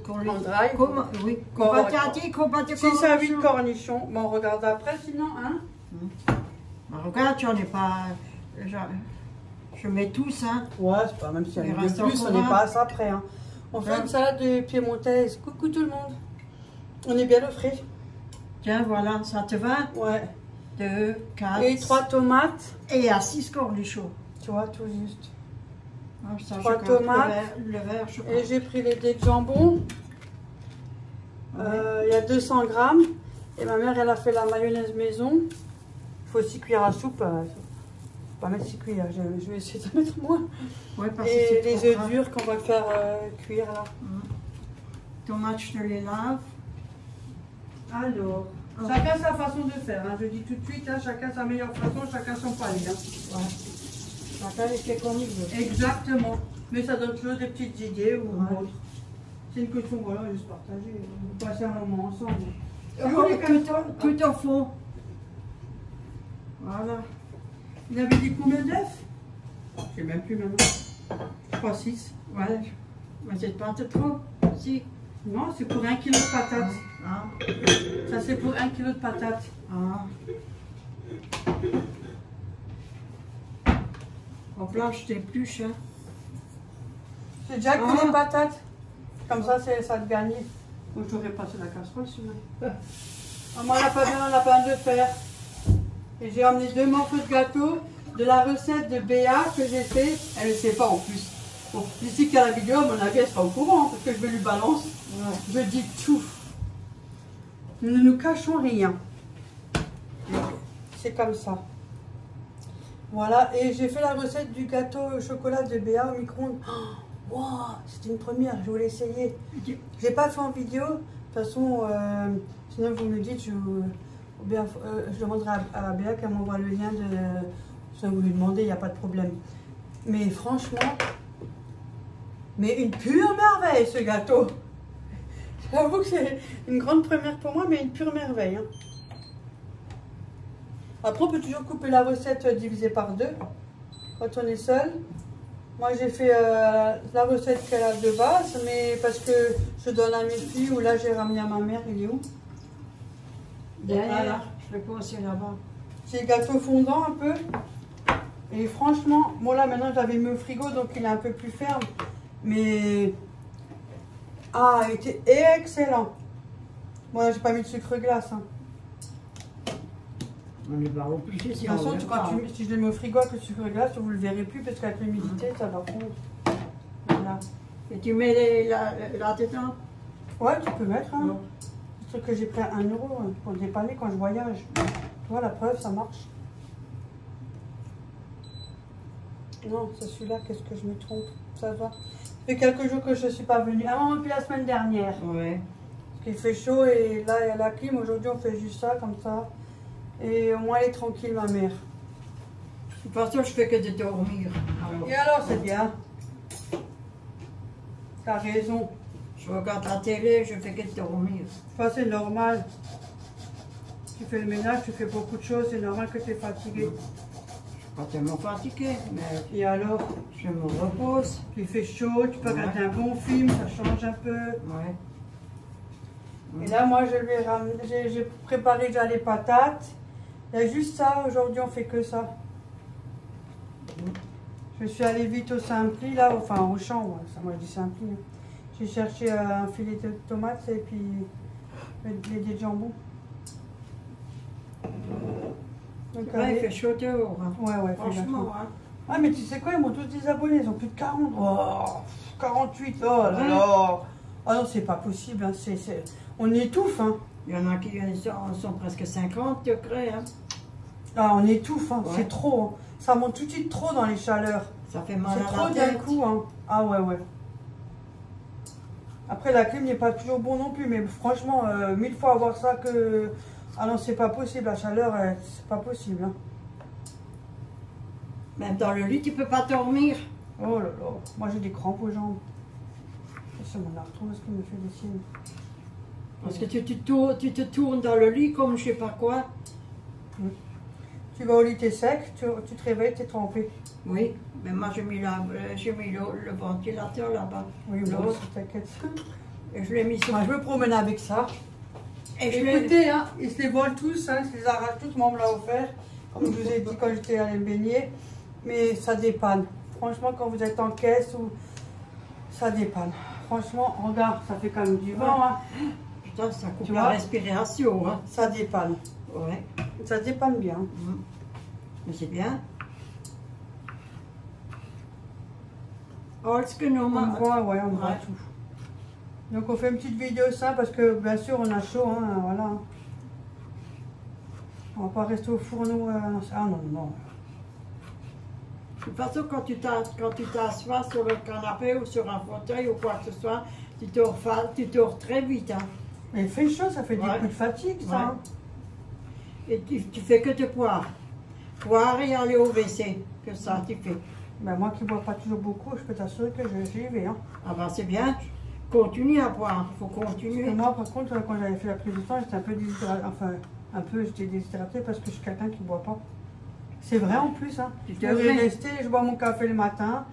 en dry. Oui. 6 à 8 cornichons. Bon, on regarde après sinon, hein. Regarde, j'en ai pas... Je mets tous, hein. Ouais, c'est pas, même si y a Il de reste plus, on encore n'est un. pas à ça près, hein. On fait une salade de piémontaise. Coucou tout le monde. On est bien au frais. Tiens, voilà, ça te va? Ouais. 2, 4... Et 3 tomates. Et à 6 cornichons. Tu vois, tout juste. Ah, ça, 3 tomates. Le verre, je Et j'ai pris les dés de jambon. Il y a 200 grammes. Et ma mère, elle a fait la mayonnaise maison. Il faut 6 cuillères à soupe. Pas mettre 6 cuillères, je vais essayer de mettre moins. Ouais, parce et que les œufs durs qu'on va faire cuire là. Tomates, je te les lave. Alors, chacun sa façon de faire. Hein. Je dis tout de suite, hein, chacun sa meilleure façon, chacun son palais. Hein. Ouais. Chacun les fait comme il veut. Exactement. Mais ça donne toujours des petites idées ou autres. C'est une question, voilà, juste partager. Vous passez un moment ensemble. Tout au fond. Voilà. Il avait dit combien d'œufs? Je sais même plus maintenant. Je crois 6. Ouais. Mais c'est pas trop. Si. Non, c'est pour 1 kg de patates. Ah. Ça, c'est pour 1 kg de patates. Ah. En plan, je t'épluche. Hein. J'ai déjà que les patates. Comme ça, ça te gagne. Donc, j'aurais passé la casserole sinon. Moi, on n'a pas bien, on n'a pas de fer. Et j'ai emmené 2 morceaux de gâteau de la recette de Béa que j'ai fait. Elle ne sait pas en plus. Bon, d'ici qu'il y a la vidéo, à mon avis, elle sera au courant parce que je vais lui balance. Ouais. Je dis tout. Nous ne nous cachons rien. C'est comme ça. Voilà, et j'ai fait la recette du gâteau au chocolat de Béa au micro-ondes. Oh, wow, c'était une première, je voulais essayer. Je n'ai pas fait en vidéo. De toute façon, sinon vous me dites, je demanderai à Béa qu'elle m'envoie le lien de... Si vous lui demandez, il n'y a pas de problème. Mais franchement, mais une pure merveille ce gâteau. J'avoue que c'est une grande première pour moi, mais une pure merveille. Hein. Après, on peut toujours couper la recette divisée par 2 quand on est seul. Moi, j'ai fait la recette qu'elle a de base, mais parce que je donne à mes filles, ou là, j'ai ramené à ma mère. Il est où? Derrière, je le pose là-bas. C'est gâteau fondant un peu. Et franchement, bon là, maintenant, j'avais mis au frigo, donc il est un peu plus ferme. Mais... Ah, il était excellent. Bon, là, j'ai pas mis de sucre glace. Hein. On est pas obligé. De toute façon, si je le mets au frigo avec le sucre glace, vous le verrez plus parce qu'avec l'humidité, ça va fondre. Voilà. Et tu mets là-dedans? Ouais, tu peux mettre. Hein. C'est truc que j'ai pris à 1 euro pour dépanner quand je voyage. Tu vois, la preuve, ça marche. Non, c'est celui-là, qu'est-ce que je me trompe? Ça va. Ça fait quelques jours que je ne suis pas venue. Ah, depuis la semaine dernière. Ouais. Parce qu'il fait chaud et là, il y a la clim. Aujourd'hui, on fait juste ça, comme ça. Et au moins, elle est tranquille, ma mère. De toute façon, je fais que de dormir. Alors. Et alors, c'est bien. T'as raison. Je regarde la télé, je fais que de dormir. Enfin, c'est normal. Tu fais le ménage, tu fais beaucoup de choses, c'est normal que tu es fatigué. Je ne suis pas tellement fatiguée, mais... Et alors? Je me repose. Il fait chaud, tu peux regarder un bon film, ça change un peu. Ouais. Et là, moi, j'ai préparé déjà les patates. Il y a juste ça, aujourd'hui, on fait que ça. Je suis allée vite au Simpli, là, enfin au champ, ouais. Ça, moi je dis Simpli. Hein. J'ai cherché un filet de tomates et puis les dés de jambon. Donc, il fait chaud dehors. Hein. Ouais, franchement. Hein. Ah, mais tu sais quoi, ils m'ont tous désabonné, ils ont plus de 40. Oh, 48, oh là là. Ah non, c'est pas possible, hein. On étouffe. Hein. Il y en a qui sont presque 50 degrés. Hein. Ah, on étouffe, hein. Ouais. C'est trop. Hein. Ça monte tout de suite trop dans les chaleurs. Ça fait mal à la tête. C'est trop d'un coup. Hein. Ah ouais. Après, la clim n'est pas toujours bon non plus, mais franchement, 1000 fois avoir ça que... Ah non, c'est pas possible, la chaleur, c'est pas possible. Hein. Même dans le lit, tu peux pas dormir. Oh là là, moi j'ai des crampes aux jambes. C'est mon arthrose qui me fait des signes. Parce que tu te tournes dans le lit comme je sais pas quoi. Tu vas au lit, t'es sec, tu te réveilles, t'es trempé. Oui, mais moi j'ai mis le ventilateur là-bas. Oui, bon, t'inquiète. Et je l'ai mis sur... Moi, je me promène avec ça. Et je l'ai... Écoutez, hein, ils se les volent tous, hein, ils se les arrachent tous, moi on me l'a offert, comme je vous ai dit quand j'étais allée me baigner, mais ça dépanne. Franchement, quand vous êtes en caisse, ou ça dépanne. Franchement, regarde, ça fait quand même du vent. Hein. Putain, ça coupe Tu la vois, respiration. Hein. Ça dépanne. Ouais. Ça dépanne bien. Mais c'est bien. Oh, ce que nous, On voit, ouais, on voit tout. Donc on fait une petite vidéo ça parce que bien sûr on a chaud, hein, voilà. On va pas rester au fourneau. Ah non, non. De toute façon, quand tu t'assois sur le canapé ou sur un fauteuil ou quoi que ce soit, tu dors très vite. Hein. Mais il fait chaud, ça fait des coups de fatigue, ça. Hein. Et tu fais que te boire. Boire et aller au WC, que ça tu fais. Ben, moi qui ne bois pas toujours beaucoup, je peux t'assurer que j'y vais. Hein. Ah ben c'est bien. Continue à boire, il faut continuer. Parce que moi, par contre, quand j'avais fait la prise de sang, j'étais un peu déshydratée. Enfin, j'étais déshydratée parce que je suis quelqu'un qui ne boit pas. C'est vrai en plus. Hein. Je devrais rester, je bois mon café le matin,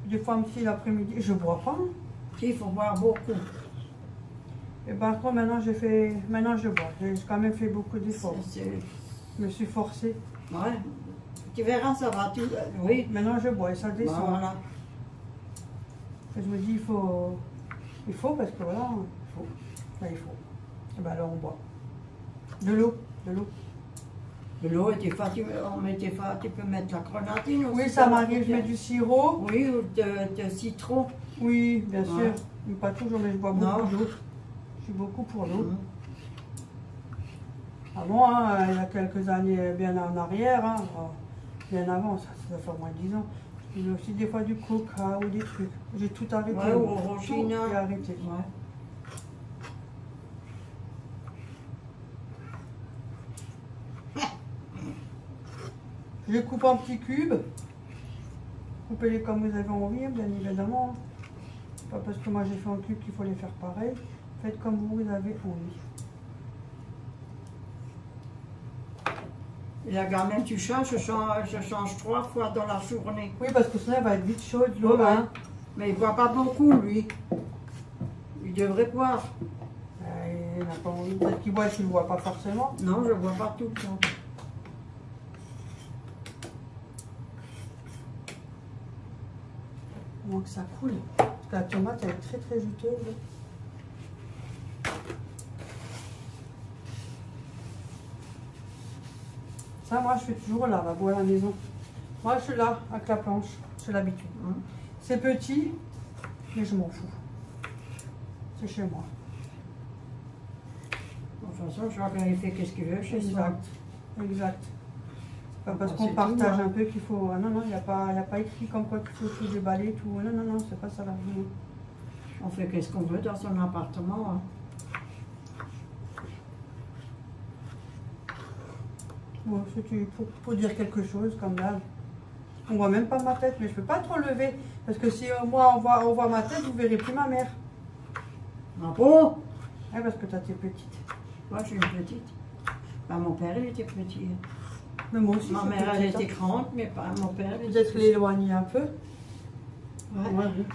des fois un petit l'après-midi. Je ne bois pas. Hein. Si, il faut boire beaucoup. Et par contre, maintenant, je bois. J'ai quand même fait beaucoup d'efforts. Je me suis forcée. Ouais. Tu verras, ça va. Oui. Maintenant, je bois et ça descend. Voilà. Et je me dis, il faut parce que voilà, il faut. Ben, il faut. Et ben alors, on boit. De l'eau. De l'eau, et des fois, tu peux mettre la grenadine aussi. Oui, ça m'arrive, je mets du sirop. Oui, ou de citron. Oui, bien sûr. Mais pas toujours, mais je bois beaucoup d'eau. Je suis beaucoup pour l'eau. Avant, hein, il y a quelques années bien en arrière, hein, bien avant, ça fait au moins 10 ans, je faisais aussi des fois du coca ou des trucs. J'ai tout arrêté. Ouais, ou orangina. Tout arrêté. Ouais. Je les coupe en petits cubes. Coupez-les comme vous avez envie, bien évidemment. Pas parce que moi j'ai fait en cube qu'il faut les faire pareil. Faites comme vous avez envie. Et la gamelle, tu changes, je change 3 fois dans la journée. Oui, parce que sinon elle va être vite chaude, l'eau. Ouais, hein. Mais il ne boit pas beaucoup, lui. Il devrait boire. Il n'a pas envie. Peut-être qu'il boit et tu ne le vois pas forcément. Non, je ne bois pas tout le temps. Donc ça coule. Parce que la tomate elle est très très juteuse. Ça, moi je fais toujours là, lavabo à la maison. Moi je suis là avec la planche, j'ai l'habitude. C'est petit, mais je m'en fous. C'est chez moi. De toute façon, chacun il fait qu'est-ce qu'il veut chez soi. Exact. C'est pas parce qu'on partage un peu qu'il faut. Ah non, non, il n'y a pas écrit comme quoi qu'il faut tout déballer, tout. Non, non, non, c'est pas ça l'argument. On fait qu'est-ce qu'on veut dans son appartement. Hein. Bon, pour dire quelque chose, comme là. On voit même pas ma tête, mais je peux pas trop lever. Parce que si moi on voit ma tête, vous verrez plus ma mère. Ah bon? Ouais, parce que toi t'es petite. Moi, je suis une petite. Ben, mon père, il était petit. Mais moi aussi. Ma mère, elle était grande, mais pas mon père. Peut-être l'éloigner un peu. Ouais. Ouais, oui.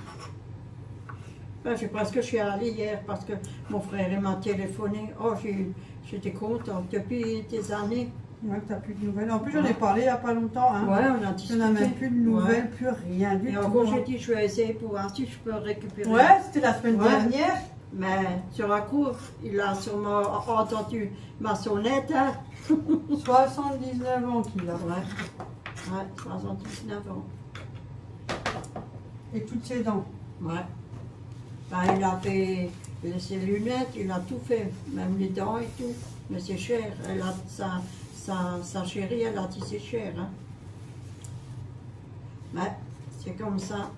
Ben, je pense que je suis allée hier parce que mon frère il m'a téléphoné. Oh, j'étais contente depuis des années. Ouais, que t'as plus de nouvelles. En plus, j'en ai parlé il n'y a pas longtemps. Hein. Ouais, on a discuté. On n'a même plus de nouvelles, plus rien du tout. Et encore, j'ai dit, je vais essayer pour voir si je peux récupérer. Ouais, c'était la semaine dernière. Mais sur la cour, il a sûrement entendu ma sonnette. Hein. 79 ans qu'il a. Ouais, 79 ans. Et toutes ses dents. Ouais. Ben, il a fait ses lunettes, il a tout fait, même les dents et tout. Mais c'est cher. Elle a sa chérie, elle a dit c'est cher. Hein. Mais c'est comme ça.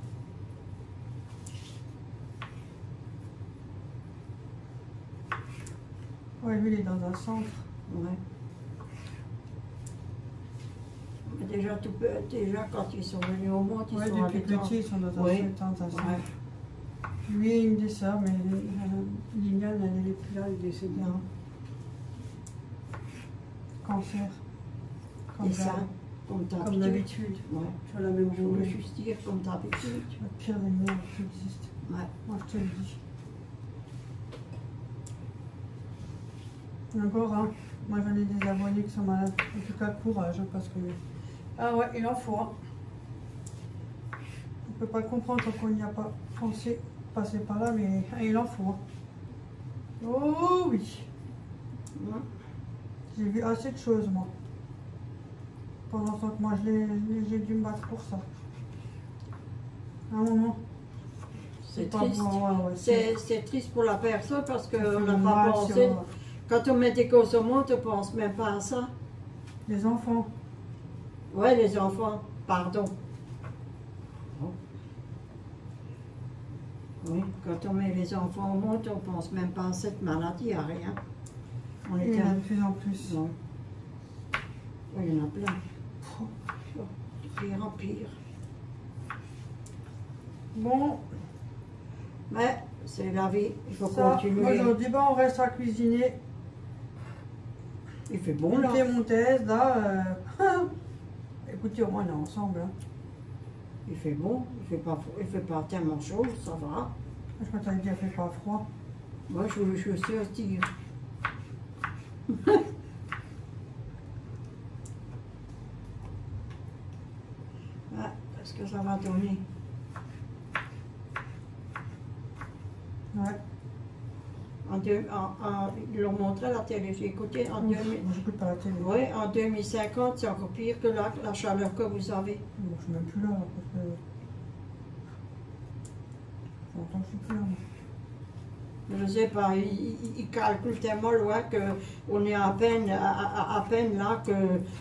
Ouais, lui, il est dans un centre. Ouais. Mais déjà, quand ils sont venus au monde, ils sont depuis petit, ils sont dans un centre. Lui, une des sœurs, mais Liliane, elle n'est plus là, elle est décédée. Hein. Cancer. Et ça, comme d'habitude. Ouais. Sur la même Je veux journée. juste dire comme d'habitude. Le pire des merdes qui existe. Ouais. Moi, je te le dis. Encore, hein. Moi j'en ai des abonnés qui sont malades. En tout cas, courage, hein, parce que... Ah ouais, il en faut, hein. On peut pas le comprendre tant qu'on n'y a pas pensé passer par là, mais il en faut, hein. Oh oui. Ouais. J'ai vu assez de choses, moi. Pendant ce temps que moi, j'ai dû me battre pour ça. À un moment. C'est pas triste. bon, ouais, C'est triste pour la personne parce qu'on fait n'a pas mal pensé. sur Quand on met des causes au monde, on ne pense même pas à ça. les enfants. Ouais, les enfants, pardon. Oui, quand on met les enfants au monde, on ne pense même pas à cette maladie, à rien. On Il y en a de plus en plus. Non. Oui, il y en a plein. De pire en pire. Bon, Mais c'est la vie, il faut ça, continuer. moi je dis, on reste à cuisiner. Il fait bon là. Écoutez mon thèse, là. Écoutez, au moins on est ensemble. Hein. Il fait bon, il fait pas tellement chaud, ça va. Je crois que t'avais dit, il fait pas froid. Moi, je suis aussi. Ah, est-ce que ça va tourner? Ouais. Ils l'ont montré à la télé, j'ai écouté en Moi, j'écoute pas la télé. oui, en 2050, c'est encore pire que la chaleur que vous avez. Bon, je suis même plus là, parce que... Ça longtemps que je suis plus là, moi. Je ne sais pas, ils calculent tellement loin qu'on est à peine là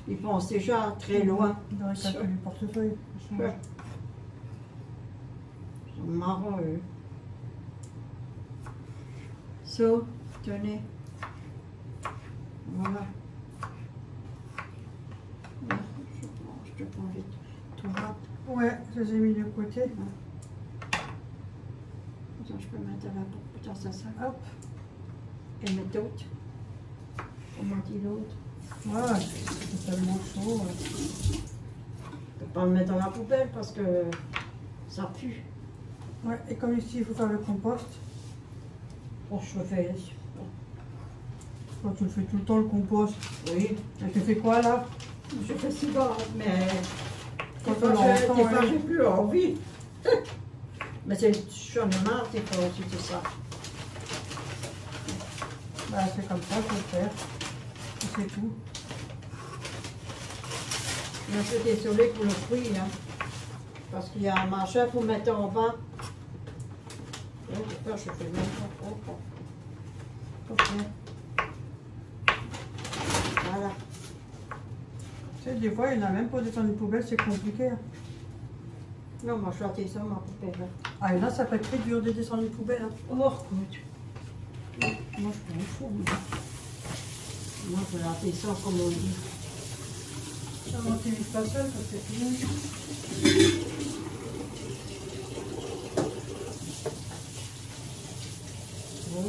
qu'ils pensent déjà très loin. Ils devraient calculer le portefeuille. Ouais. Ils sont marrants, eux. So, tenez. Voilà. Je te prends vite. Tout rap. Ouais, je les ai mis de côté. Attends, je peux mettre dans ça. Hop. Et mettre d'autres. On m'a dit l'autre. Ouais, c'est tellement chaud. Je ne peux pas le mettre dans la poubelle parce que ça pue. Ouais, et comme ici, il faut faire le compost. Bon, je le fais. Quand tu le fais tout le temps, le compost. Oui. Et tu fais quoi, là? Je fais souvent, mais Quand des on fois, a enfant, ouais. j'ai plus envie. Mais j'en ai marre des fois aussi de ça. Bah, c'est comme ça, faut le faire. Et c'est tout. Je suis désolée pour le fruit, hein, parce qu'il y a un machin pour mettre en bas. Je fais même pas. Ok. Voilà. Tu sais, des fois, il y en a même pour descendre une poubelle, c'est compliqué. Hein. Non, moi, je suis à ça, ma poubelle. Ah, et là, ça peut être très dur de descendre une poubelle. Hein. Oh, écoute. Moi, je m'en fous. Moi, je vais rater ça, comme on dit. Ça n'utilise pas seul, parce que sinon... Bon.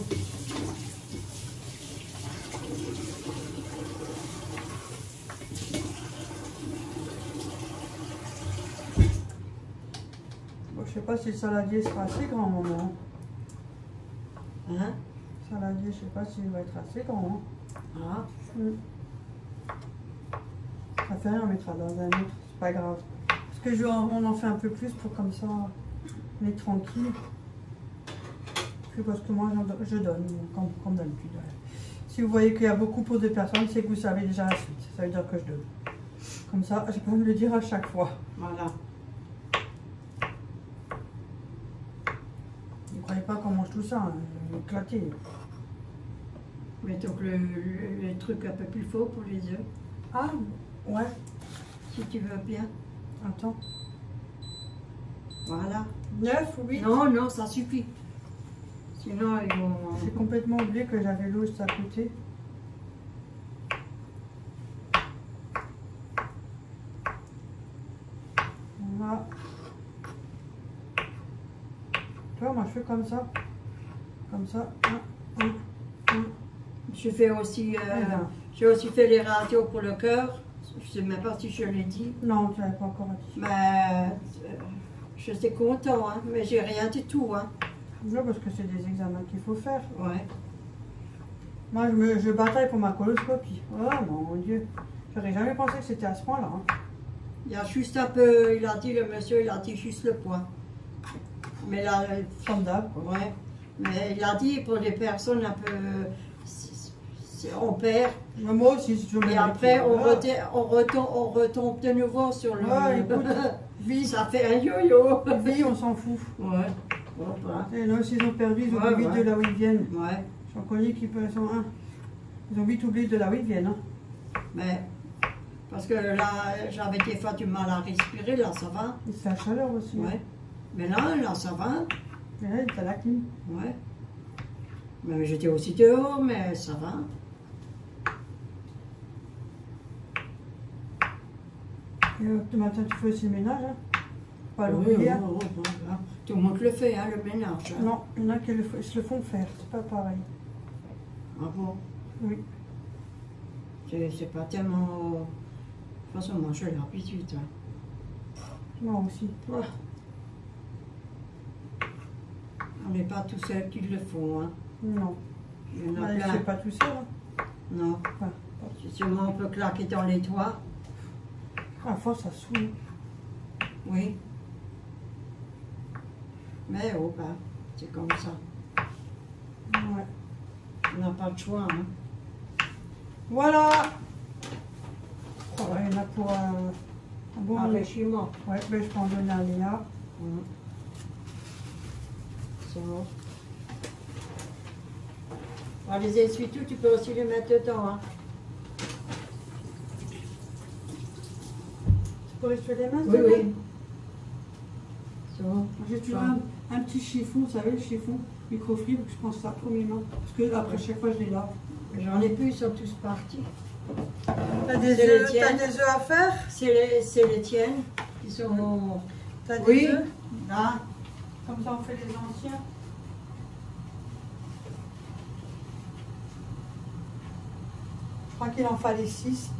Bon, je sais pas si le saladier sera assez grand, maman. Hein? Saladier, je sais pas s'il va être assez grand. Hein. Ah. Ça fait rien, on mettra dans un autre, c'est pas grave. Parce que on en fait un peu plus pour comme ça, on est tranquille. Puis parce que moi, je donne, comme d'habitude. Si vous voyez qu'il y a beaucoup pour deux personnes, c'est que vous savez déjà la suite. Ça veut dire que je donne. Comme ça, je peux me le dire à chaque fois. Voilà. Ne croyez pas qu'on mange tout ça, hein, éclaté. Mettons que le truc un peu plus fort pour les œufs, Ah, ouais, si tu veux bien. attends. Voilà. 9 ou 8? Non, non, ça suffit. Sinon, ils vont... J'ai complètement oublié que j'avais l'eau juste à côté. Voilà. Tu vois, moi je fais comme ça. Comme ça. Je fais aussi, Voilà. j'ai aussi fait les radios pour le cœur. Je sais même pas si je l'ai dit. Non, tu l'avais pas encore dit. Mais je suis content, hein, mais j'ai rien du tout. Hein. Non, parce que c'est des examens qu'il faut faire. Ouais. Moi, je bataille pour ma coloscopie. Oh mon Dieu. J'aurais jamais pensé que c'était à ce point-là. Hein. Il y a juste un peu, il a dit, le monsieur, il a dit juste le poids. Mais là, Semblable. ouais. Mais il a dit pour des personnes un peu, on perd. Mais moi aussi, si je Et après, on retombe de nouveau sur le. Ouais, écoute, vie, ça fait un yo-yo. vie, on s'en fout. Ouais. Voilà. Et là, s'ils ont perdu, ils ont Ouais, vite ouais. de là où ils viennent. Ouais. J'en connais qui sont un. Ils ont vite oublié de là où ils viennent. Hein. Mais parce que là, j'avais des fois du mal à respirer, là ça va. Et c'est la chaleur aussi. Ouais. Mais là ça va. Et là, t'as la clim. Ouais. Mais j'étais aussi dehors, mais ça va. Et le matin, tu fais aussi le ménage. Hein. Pas Oui, l'oublier. tout le monde le fait, hein, le ménage. Hein. Non, il y en a qui se le font faire. C'est pas pareil. Ah bon? Oui. C'est pas tellement. De toute façon, moi j'ai l'habitude. Hein. Moi aussi. Ouais. On n'est pas tous seuls qui le font. Hein. Non. Il y en a Je plein. fais pas tout seul. Hein. Non. Ah, Sûrement on peut claquer dans les toits. à force, ça saoule. Oui. Mais oh ben, c'est comme ça. Ouais. On n'a pas de choix. Hein. Voilà. Oh, ouais, il y en a pour un bon Enrichissement. Ouais, ben, je peux en donner à Léa. C'est bon. Alors, les essuie-tout, tu peux aussi les mettre dedans. Hein. Tu peux essuyer les mains? Oui, oui. C'est bon. J'ai toujours un petit chiffon, vous savez, le chiffon microfibre, je pense ça pour mes mains. Parce que après chaque fois, je les lave. J'en ai plus, ils sont tous partis. T'as des œufs à faire? C'est les tiennes. Ils sont. T'as des Oui. œufs? Là. Comme ça, on fait les anciens. Je crois qu'il en fallait 6.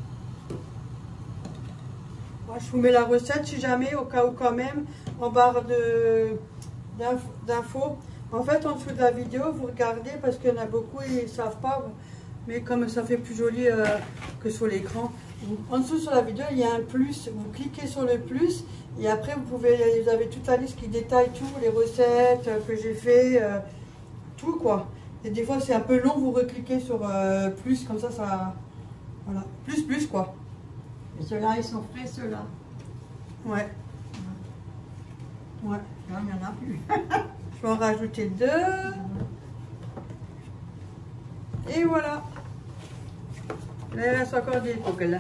Moi, je vous mets la recette si jamais, au cas où quand même, en barre d'infos. En fait, en dessous de la vidéo, vous regardez parce qu'il y en a beaucoup et ils ne savent pas. Mais comme ça fait plus joli que sur l'écran. En dessous sur la vidéo, il y a un plus. Vous cliquez sur le plus et après, vous avez toute la liste qui détaille tout, les recettes que j'ai fait, tout quoi. Et des fois, c'est un peu long, vous recliquez sur plus, comme ça, voilà. Plus quoi. Et ceux-là, ils sont frais, ceux-là. Ouais. Ouais. Là, il n'y en a plus. Je vais en rajouter 2. Et voilà. Là, il reste encore des trucs là.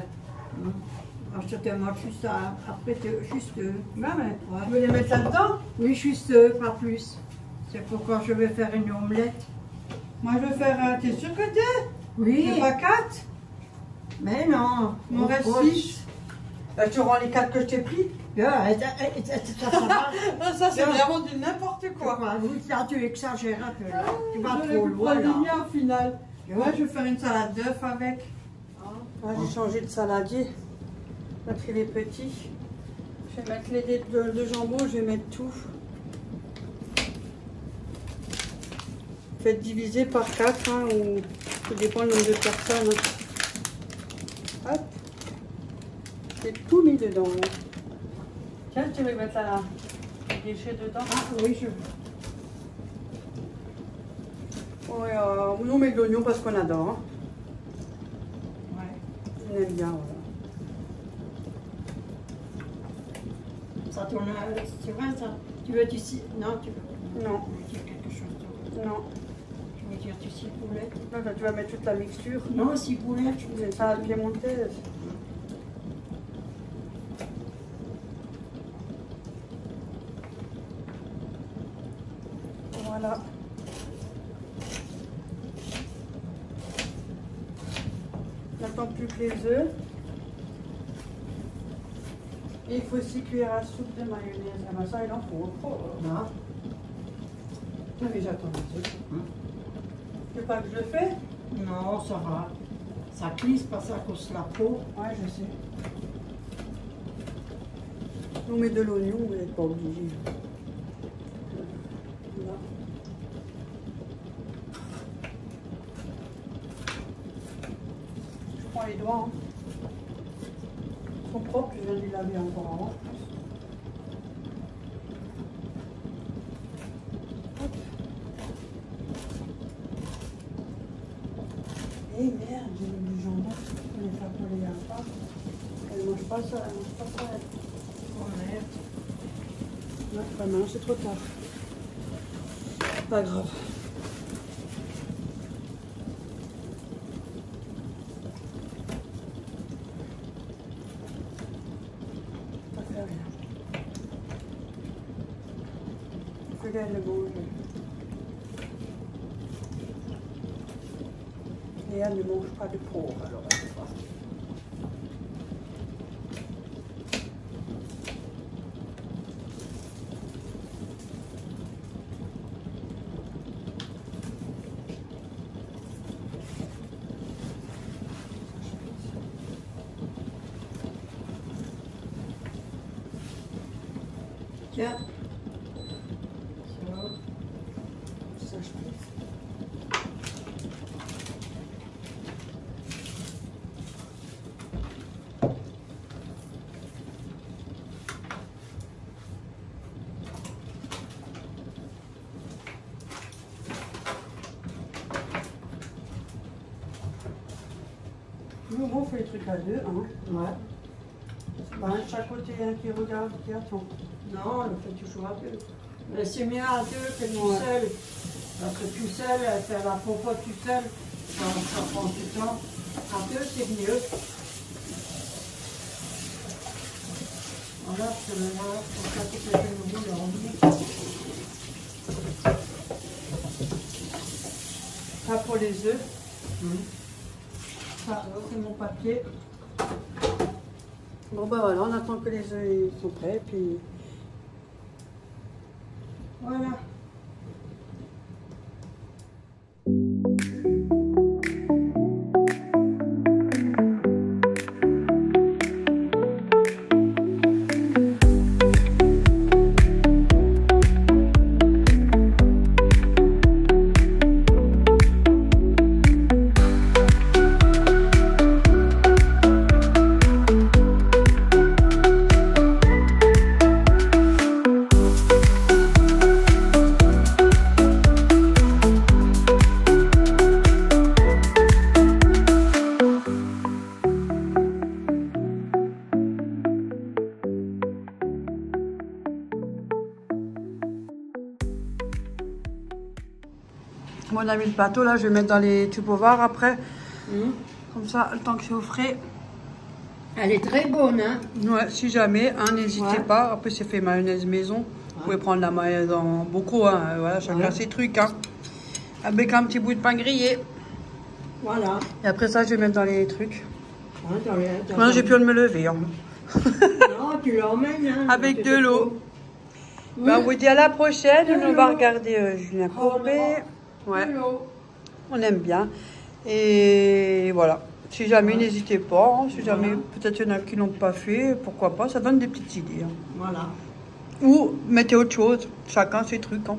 Alors, je te demande juste après, juste deux. Non, mais Ouais. tu veux les mettre là-dedans? Oui, juste deux, pas plus. C'est pourquoi je vais faire une omelette. Moi, je vais faire. T'es sûr que t'es? Oui. C'est pas 4? Mais non. Il m'en reste 6. Bah, tu rends les 4 que je t'ai pris. Ça va. Ah, ça, c'est vraiment du n'importe quoi. Oui, là, tu exagères un peu. Là. Tu vas J'aurais trop pu loin, prendre là. au final. Ouais. Moi, je vais faire une salade d'œufs avec. Ah, j'ai changé de saladier. Je vais mettre les petits. Je vais mettre les dés de jambon, je vais mettre tout. Faites diviser par 4, hein, ou ça dépend du nombre de personnes. Hop. J'ai tout mis dedans. Hein. Tiens, tu veux mettre les déchets dedans? Ah oui, je veux. Ouais, nous on met de l'oignon parce qu'on adore. Hein. Ouais. On aime bien, voilà. Ça tourne, c'est vrai ça. Tu veux du Non, tu veux. Non. Je veux dire quelque chose d'autre. Non. Je veux dire du ciboulette. Non, tu vas mettre toute la mixture. Non, ciboulette, je C'est veux ça, piémontaise. Voilà. J'attends plus que les œufs. Et il faut 6 cuillères à soupe de mayonnaise. Ah ben ça, il en faut. Non. Ah, mais j'attends les œufs. Tu veux pas que je le fais? Non, ça va. Ça glisse pas ça à cause de la peau. Ouais, je sais. On met de l'oignon, vous n'êtes pas obligé. Là. les doigts. Hein. Ils sont propres, je viens de les laver encore avant. Eh merde, j'ai mis du jambon. Je vais faire coller un pas. Elle ne mange pas ça, elle mange pas ça. Oh merde. Non, pas mal, c'est trop tard. Pas grave. Ça fait rien. Il faut qu'elle le mange. Et elle ne mange pas de pauvre, alors elle ne pas. Tiens. Ça, je pense. Nous, on fait les trucs à deux, hein. Ouais. C'est pas un de chaque côté, un qui regarde, qui attend. Non, on le fait toujours à deux. Mais c'est mieux à deux que tout seul. Parce que tout seul, faire la popote tout seul, ça prend du temps. À deux, c'est mieux. Voilà, je vais voir pour ça que je vais vous l'enlever. Ça pour les œufs. Ça, c'est mon papier. Bon ben voilà, on attend que les œufs ils sont prêts, puis voilà. On a mis le bateau là, je vais mettre dans les tupperwares après. Comme ça, le temps que c'est au frais. Elle est très bonne, hein? Ouais, si jamais, hein, n'hésitez pas. Après, c'est fait mayonnaise maison. Vous pouvez prendre la mayonnaise en beaucoup, hein. Voilà, chacun ses trucs, hein. Avec un petit bout de pain grillé. Voilà. Et après ça, je vais mettre dans les trucs. Ouais, Maintenant, j'ai plus de me lever. Hein. Non, tu l'emmènes, hein? Avec de l'eau. Oui. Ben, on vous dit à la prochaine. On va regarder Julien Courbet. Ouais, on aime bien. Et voilà. Si jamais, n'hésitez pas. Hein. Si jamais, peut-être il y en a qui l'ont pas fait, pourquoi pas. Ça donne des petites idées. Hein. Voilà. Ou mettez autre chose. Chacun ses trucs. Hein.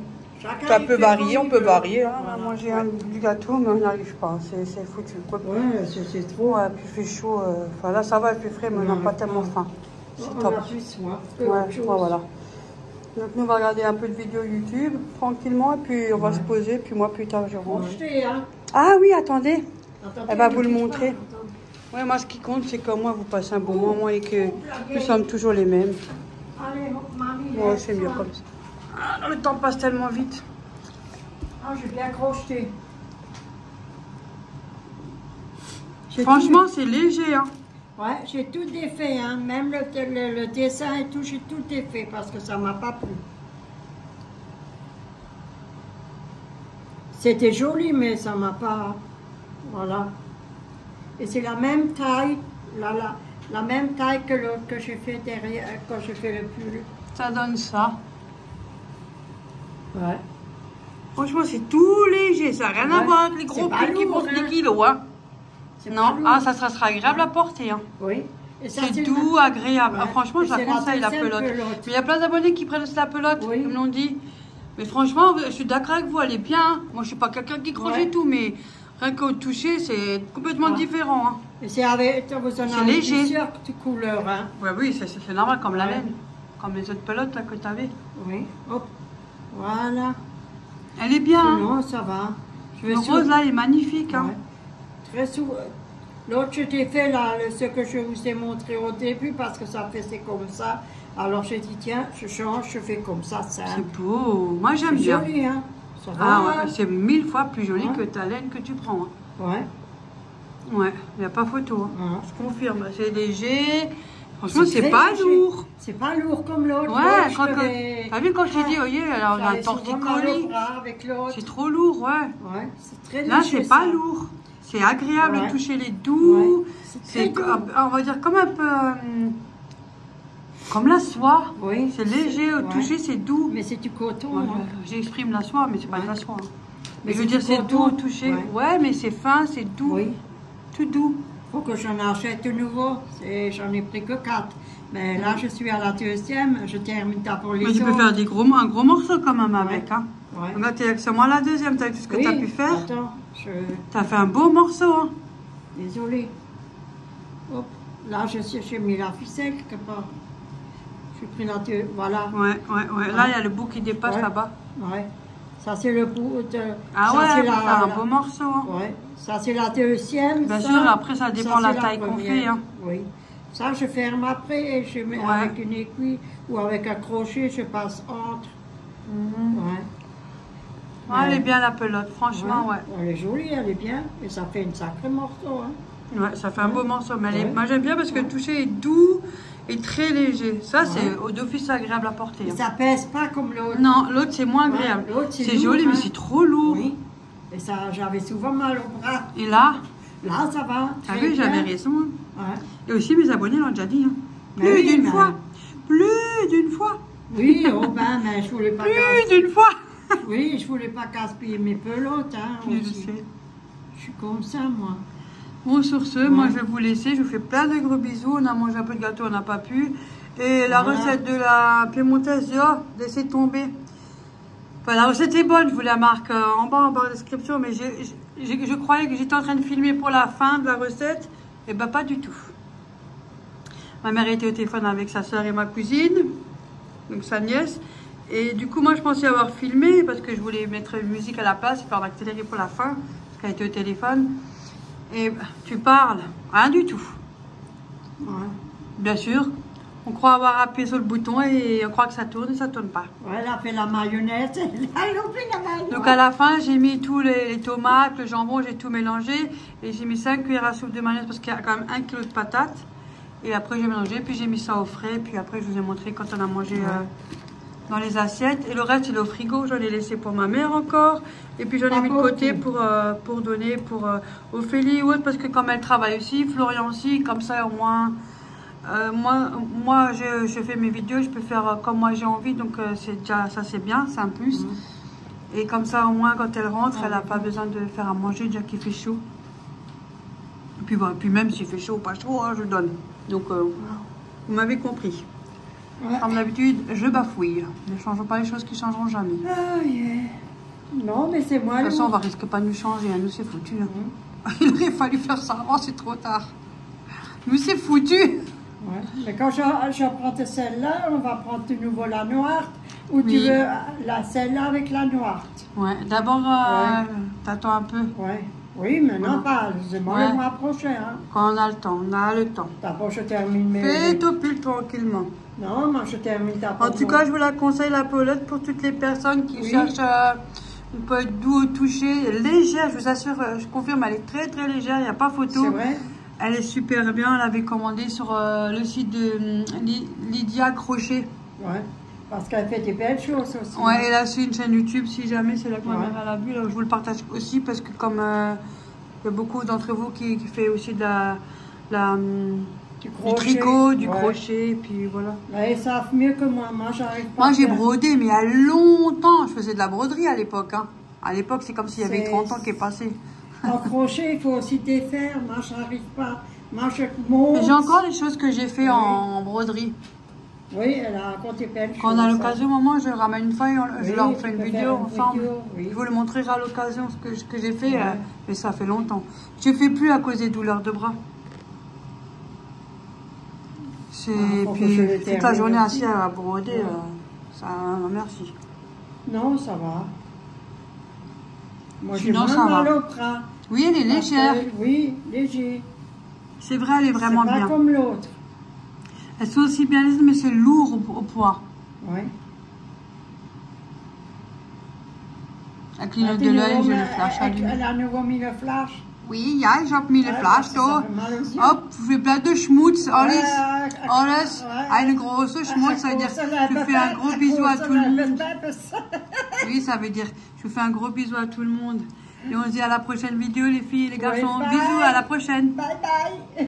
Ça peut varier, on peut varier. Hein. Voilà. Moi, j'ai du gâteau, mais on n'arrive pas. C'est foutu. Ouais, c'est trop. Ouais, puis il fait chaud. Enfin, là, ça va, il fait frais, mais on n'a pas tellement faim. C'est top. Ouais, voilà. Donc nous on va regarder un peu de vidéo YouTube tranquillement et puis on va se poser, puis moi plus tard je rentre. Ah oui, attendez, elle va vous le montrer. Ouais, moi ce qui compte c'est que moi vous passez un bon moment et que nous sommes toujours les mêmes. Ouais, c'est mieux comme ça. Ah, le temps passe tellement vite. Ah, j'ai bien crocheté. Franchement c'est léger. Hein. Ouais, j'ai tout défait, hein. Même le dessin et tout, j'ai tout défait parce que ça m'a pas plu. C'était joli, mais ça m'a pas... Voilà. Et c'est la même taille, la même taille que l'autre que j'ai fait derrière, quand j'ai fait le pull. Ça donne ça. Ouais. Franchement, c'est tout léger, ça n'a rien à voir avec les gros pulls qui portent des kilos, hein. Non, ah, ça sera agréable à porter. Hein. Oui. C'est doux, agréable. Ouais. Ah, franchement, je la conseille, la pelote. Mais il y a plein d'abonnés qui prennent la pelote, comme l'on dit. Mais franchement, je suis d'accord avec vous, elle est bien. Moi, je ne suis pas quelqu'un qui croche et tout, mais Rien qu'au toucher, c'est complètement différent. Hein. Et c'est avec léger. De couleur. Hein. Ouais, oui, c'est normal, comme la laine. Comme les autres pelotes là, que tu avais. Oui, hop, voilà. Elle est bien. Sinon, ça va. Le rose là, il est magnifique. Hein. Ouais. Très souvent. L'autre, je t'ai fait là, ce que je vous ai montré au début, parce que ça faisait comme ça. Alors j'ai dit, tiens, je change, je fais comme ça. C'est beau. Moi, j'aime bien. C'est joli, hein. Ça va, ah ouais, c'est 1000 fois plus joli que ta laine que tu prends. Hein. Ouais. Ouais, il n'y a pas photo. Hein. Ouais. Je confirme, c'est léger. Franchement, c'est pas lourd. C'est pas lourd comme l'autre. Ouais, t'as vu quand je t'ai dit, voyez, alors on a un torticolis. C'est trop lourd, ouais. Ouais, c'est très léger. Là, c'est pas lourd. C'est agréable de toucher les doux. Ouais. C'est, on va dire, comme un peu. Comme la soie. Oui. C'est léger au toucher, c'est doux. Mais c'est du coton. Ouais, hein. J'exprime la soie, mais c'est pas de la soie. Hein. Mais je veux dire, c'est doux au toucher. Ouais, mais c'est fin, c'est doux. Oui. Tout doux. Faut que j'en achète de nouveau. J'en ai pris que 4. Mais là, je suis à la 2e. Je termine ta pour les autres. Mais tu peux faire un gros morceau quand même avec. Hein. Ouais. Regarde, c'est moi la 2e. T'as vu ce que tu as pu faire? Attends, T'as fait un beau morceau. Hein. Désolée. Hop. Là, j'ai mis la ficelle quelque part. J'ai pris la 2. Voilà. Ouais. Là, il y a le bout qui dépasse là-bas. Ouais. Ça, c'est le bout de... Ah ça, ouais, c'est un beau morceau. Hein. Ouais. Ça, c'est la 2e. Bien sûr, après, ça dépend de la taille qu'on fait. Hein. Oui. Ça, je ferme après et je mets avec une aiguille ou avec un crochet, je passe entre. Ouais, elle est bien la pelote, franchement, ouais. Elle est jolie, elle est bien. Et ça fait une sacrée morceau. Hein. Ouais, ça fait un beau morceau. Mais moi, j'aime bien parce que le toucher est doux et très léger. Ça, c'est d'office agréable à porter. Et ça pèse pas comme l'autre. Non, l'autre, c'est moins agréable. C'est joli, mais c'est trop lourd. Oui. Et ça, j'avais souvent mal au bras. Et là? Là, ça va. Ah oui, j'avais raison. Hein. Ouais. Et aussi, mes abonnés l'ont déjà dit. Hein. Plus d'une fois. Plus d'une fois. Oui, oh ben, mais je voulais pas plus d'une fois. Oui, je voulais pas gaspiller mes pelotes. Hein, je sais. Je suis comme ça, moi. Bon, sur ce, moi, je vais vous laisser. Je vous fais plein de gros bisous. On a mangé un peu de gâteau, on n'a pas pu. Et la recette de la piémontaise, laissez tomber. Enfin, la recette est bonne. Je vous la marque en barre de description. Mais je croyais que j'étais en train de filmer pour la fin de la recette. Et ben, pas du tout. Ma mère était au téléphone avec sa soeur et ma cousine, donc sa nièce. Et du coup, moi, je pensais avoir filmé parce que je voulais mettre une musique à la place et faire accélérer pour la fin, parce qu'elle était au téléphone. Et tu parles, rien du tout. Ouais. Bien sûr, on croit avoir appuyé sur le bouton et on croit que ça tourne et ça tourne pas. Ouais, elle a fait la mayonnaise. Elle a fait la mayonnaise. Donc à la fin, j'ai mis tous les tomates, le jambon, j'ai tout mélangé. Et j'ai mis 5 cuillères à soupe de mayonnaise parce qu'il y a quand même 1 kg de patates. Et après, j'ai mélangé, puis j'ai mis ça au frais. Puis après, je vous ai montré quand on a mangé dans les assiettes. Et le reste, il est au frigo. J'en ai laissé pour ma mère encore. Et puis, j'en ai mis de côté pour donner pour Ophélie ou autre. Parce que comme elle travaille aussi, Florian aussi, comme ça, au moins... moi je fais mes vidéos, je peux faire comme moi j'ai envie. Donc, c'est déjà, ça, c'est bien, c'est un plus. Et comme ça, au moins, quand elle rentre, elle n'a pas besoin de faire à manger, déjà qu'il fait chaud. Et puis, bon, puis même s'il fait chaud ou pas chaud, hein, je donne. Donc, vous m'avez compris. Comme d'habitude, je bafouille. Ne changeons pas les choses qui changeront jamais. Oh yeah. Non, mais c'est moi. De toute façon, on va risquer pas de nous changer. Hein. Nous, c'est foutu. Hein. Il aurait fallu faire ça avant, c'est trop tard. Nous, c'est foutu. Ouais. Mais quand j'apprends celle-là, on va prendre de nouveau la noire. Ou tu veux celle-là avec la noire. Ouais, d'abord, t'attends un peu. Ouais. Oui, mais non pas. C'est moi le mois prochain. Hein. Quand on a le temps, on a le temps. D'abord, je termine mes... Fais ton pull tranquillement. Non, moi, je termine ta En tout cas, je vous la conseille, la pelote, pour toutes les personnes qui cherchent une pelote doux au toucher, légère, je vous assure, je confirme, elle est très très légère, il n'y a pas photo. C'est vrai. Elle est super bien, elle avait commandé sur le site de Lydia Crochet. Ouais, parce qu'elle fait des belles choses aussi. Ouais, elle a aussi une chaîne YouTube, si jamais c'est là que ma mère a vu, là, je vous le partage aussi, parce que comme il y a beaucoup d'entre vous qui fait aussi de du tricot, du crochet, et puis voilà. Ouais, ils savent mieux que moi, moi j'arrive pas. Moi j'ai brodé, mais il y a longtemps, je faisais de la broderie à l'époque. Hein. À l'époque, c'est comme s'il y avait 30 ans qui est passé. En crochet, il faut aussi défaire, moi j'arrive pas. Moi je monte. J'ai encore des choses que j'ai fait en broderie. Oui, elle a raconté plein de choses. Quand on a l'occasion, maman, je ramène une fois et je Oui, leur tu fais une peux vidéo faire une ensemble. vidéo, oui. Je vous le montrerai à l'occasion ce que j'ai fait, Ouais. mais ça fait longtemps. Je ne fais plus à cause des douleurs de bras. faut que Puis je le toute la termine journée aussi. assis à broder, Ouais. ça, merci. Non, ça va. Moi, j'ai Sinon, moins ça mal va. au bras. Oui, elle est légère. Oui, léger. C'est vrai, elle est vraiment C'est pas bien. comme l'autre. Elles sont aussi bien lisses, mais c'est lourd au poids. Oui. Elle clignote de l'œil, j'ai le flash allumé. Elle a nouveau mis le flash. Oui, ja, ich habe mir den Flash da. Ça fait mal aux yeux. Hop, für plein de Schmutz, alles. Ouais, Alles. ouais. Eine große Schmutz, ça veut dire je fais un gros bisou à tout le monde. Oui, ça veut dire je fais un gros bisou à tout le monde. Et on se dit à la prochaine vidéo, les filles et les garçons. Oui, bye. Bisous, à la prochaine. Bye bye.